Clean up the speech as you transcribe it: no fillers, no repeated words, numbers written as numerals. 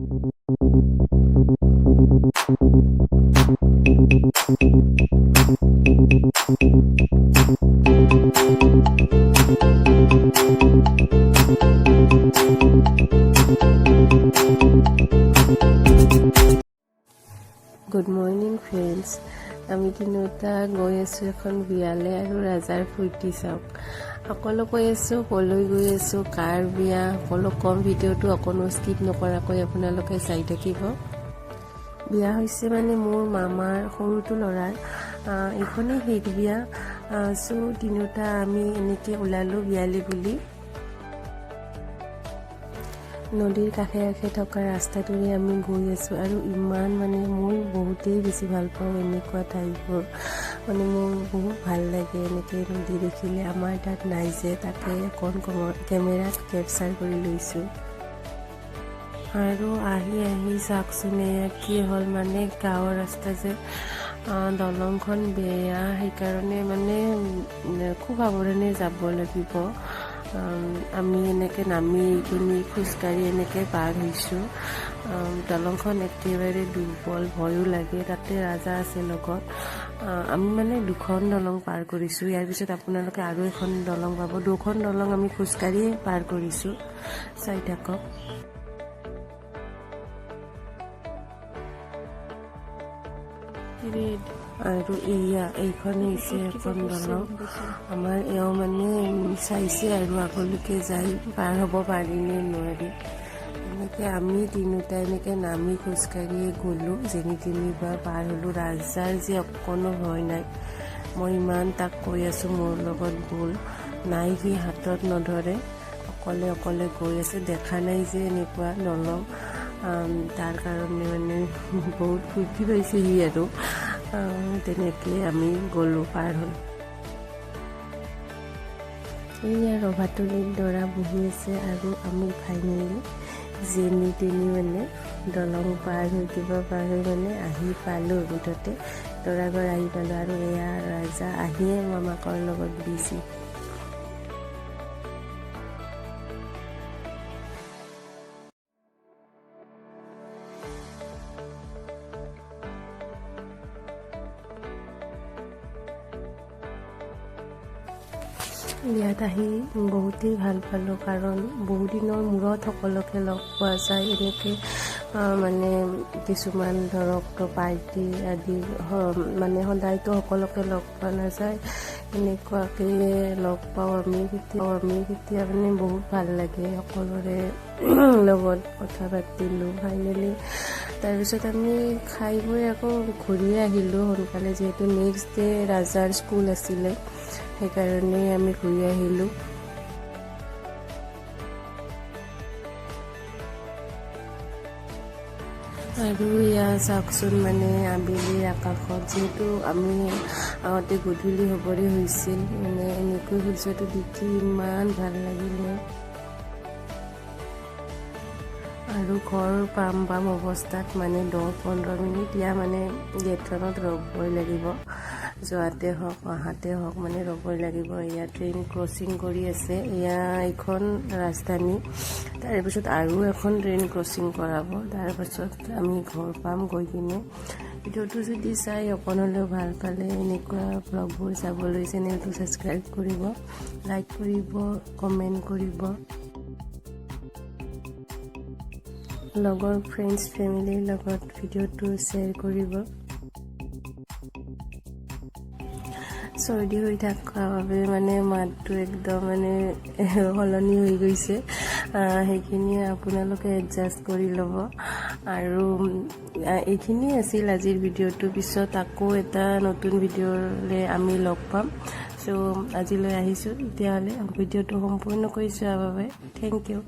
Good morning friends, আমি তিনিওটা গৈ আছোঁ এখন বিয়ালৈ আৰু ৰাজাৰ ফূৰ্তি চাওক। সকলো কৈ আছোঁ ক'লৈ গৈ আছোঁ, কাৰ বিয়া, সকলো কম। ভিডিঅ'টো অকণো স্কিপ নকৰাকৈ আপোনালোকে চাই থাকিব। বিয়া হৈছে মানে মোৰ মামাৰ সৰুটো ল'ৰাৰ, এইখনেই শেষ বিয়া। চ' তিনিওটা আমি এনেকৈ ওলালোঁ বিয়ালৈ বুলি। নদীৰ কাষে কাষে থকা ৰাস্তাটোৰে আমি গৈ আছোঁ আৰু ইমান মানে মই বহুতেই বেছি ভাল পাওঁ এনেকুৱা ঠাইবোৰ। মানে মোৰ বহুত ভাল লাগে এনেকৈ নদী দেখিলে। আমাৰ তাত নাই যে, তাকে অকণ কেমেৰাত কেপচাৰ কৰি লৈছোঁ। আৰু আহি চাওকচোন এয়া কি হ'ল, মানে গাঁৱৰ ৰাস্তা যে, দলংখন বেয়া, সেইকাৰণে মানে খুব সাৱধানে যাব লাগিব। আমি এনেকৈ নামি কিনি খোজকাঢ়ি এনেকৈ পাৰ হৈছোঁ। দলংখন একেবাৰে দুৰ্বল, ভয়ো লাগে। তাতে ৰাজা আছে লগত। আমি মানে দুখন দলং পাৰ কৰিছোঁ। ইয়াৰ পিছত আপোনালোকে আৰু এখন দলং পাব। দুখন দলং আমি খোজকাঢ়িয়ে পাৰ কৰিছোঁ। চাই থাকক। আৰু এইখন হৈছে এখন দলং। আমাৰ এওঁ মানে চাইছে আৰু আগলৈকে যাই পাৰ হ'ব পাৰি নে নোৱাৰি। এনেকৈ আমি তিনিওটা এনেকৈ নামি খোজকাঢ়িয়ে গ'লোঁ। যেনি তেনিবা পাৰ হ'লোঁ। ৰাজাৰ যে অকণো ভয় নাই। মই ইমান তাক কৈ আছোঁ মোৰ লগত গ'ল, নাই, সি হাতত নধৰে, অকলে গৈ আছে। দেখা নাই যে এনেকুৱা দলং, তাৰ কাৰণে মানে বহুত ফূৰ্তি পাইছে সি। আৰু তেনেকৈ আমি গ'লোঁ, পাৰ হ'ল। এইয়া ৰভাতলিত দৰা বহি আছে আৰু আমি ফাইনেলি যেনি তেনি মানে দলং পাৰ হৈ মানে আহি পালোঁ। মুঠতে দৰাঘৰ আহি পালোঁ। আৰু এয়া ৰাজা আহিয়ে মামাকৰ লগত দিছে। ইয়াত আহি বহুতেই ভাল পালোঁ, কাৰণ বহুদিনৰ মূৰত সকলোকে লগ পোৱা যায়। এনেকৈ মানে কিছুমান ধৰক পাৰ্টি আদি মানে সদায়তো সকলোকে লগ পোৱা নাযায়। এনেকুৱাকৈ লগ পাওঁ আমি কেতিয়া মানে বহুত ভাল লাগে। সকলোৰে লগত কথা পাতিলোঁ ফাইনেলি। তাৰপিছত আমি খাই বৈ আকৌ ঘূৰিয়ে আহিলোঁ সোনকালে, যিহেতু নেক্সট ডে ৰাজাৰ স্কুল আছিলে, সেইকাৰণে আমি ঘূৰি আহিলোঁ। আৰু এয়া চাওকচোন, মানে আবেলিৰ আকাশত, যিহেতু আমি আগতে গধূলি হ'বৰে হৈছিল, মানে এনেকৈ সূৰ্যটো দেখি ইমান ভাল লাগিলে। আৰু ঘৰ পাম অৱস্থাত মানে 10-15 মিনিট ইয়াৰ মানে গেটখনত ৰ'বই লাগিব। যোৱাতে হওক অহাতে হওক মানে ৰ'বই লাগিব। এয়া ট্ৰেইন ক্ৰচিং কৰি আছে। এইখন ৰাজধানী, তাৰপিছত আৰু এখন ট্ৰেইন ক্ৰচিং কৰাব। তাৰপাছত আমি ঘৰ পাম গৈ কিনে। ভিডিঅ'টো যদি চাই অকণ হ'লেও ভাল পালে এনেকুৱা ব্লগবোৰ চাবলৈ চেনেলটো ছাবস্ক্ৰাইব কৰিব, লাইক কৰিব, কমেণ্ট কৰিব, লগৰ ফ্ৰেণ্ডছ ফেমিলিৰ লগত ভিডিঅ'টো শ্বেয়াৰ কৰিব। চৰ্দি হৈ থকাৰ বাবে মানে মাতটো একদম মানে সলনি হৈ গৈছে। সেইখিনি আপোনালোকে এডজাষ্ট কৰি ল'ব। আৰু এইখিনিয়ে আছিল আজিৰ ভিডিঅ'টো। পিছত আকৌ এটা নতুন ভিডিঅ'লৈ আমি লগ পাম। চ' আজিলৈ আহিছোঁ। তেতিয়াহ'লে ভিডিঅ'টো সম্পূৰ্ণ কৰি চোৱাৰ বাবে থেংক ইউ।